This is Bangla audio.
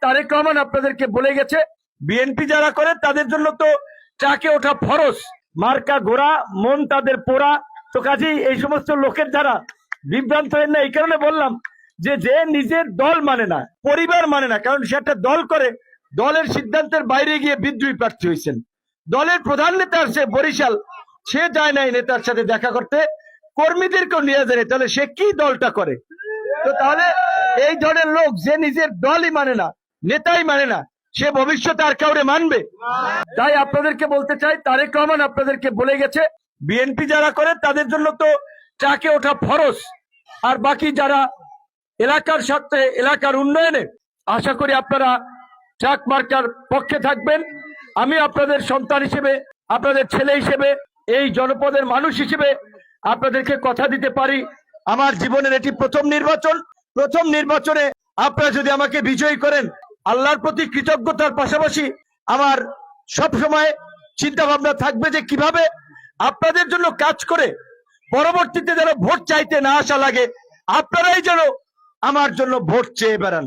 তারেক রহমান আপনাদেরকে বলে গেছে বিএনপি যারা করে তাদের জন্য তো ট্রাকে ওঠা ফরজ, মার্কা ঘোড়া মন তাদের পোড়া। তো কাজেই এই সমস্ত লোকের দ্বারা বিভ্রান্ত হয় না। এই কারণে বললাম যে যে নিজের দল মানে না, পরিবার মানে না, কারণ সে একটা দল করে, দলের সিদ্ধান্তের বাইরে গিয়ে বিদ্রোহী প্রার্থী হয়েছেন। দলের প্রধান নেতা আসছে বরিশাল, সে যায় নাই নেতার সাথে দেখা করতে, কর্মীদেরকেও নিয়ে যায়, তাহলে সে কি দলটা করে? তো তাহলে এই ধরনের লোক যে নিজের দলই মানে না, নেতাই মানে না, সে ভবিষ্যতে আর কাউরে মানবে? তাই আপনাদেরকে বলতে চাই, তারেক রহমান আপনাদেরকে বলে গেছে বিএনপি যারা করে তাদের জন্য তো ট্রাকে ওঠা ফরজ, আর বাকি যারা এলাকার সাথে এলাকার উন্নয়নে, আশা করি আপনারা ট্রাক মার্কার পক্ষে থাকবেন। আমি আপনাদের সন্তান হিসেবে, আপনাদের ছেলে হিসেবে, এই জনপদের মানুষ হিসেবে আপনাদেরকে কথা দিতে পারি, আমার জীবনের এটি প্রথম নির্বাচন। প্রথম নির্বাচনে আপনারা যদি আমাকে বিজয়ী করেন, আল্লাহর প্রতি কৃতজ্ঞতার পাশাপাশি আমার সব সময় চিন্তা ভাবনা থাকবে যে কিভাবে আপনাদের জন্য কাজ করে পরবর্তীতে যেন ভোট চাইতে না আসা লাগে, আপনারাই যেন আমার জন্য ভোট চেয়ে বেড়ান।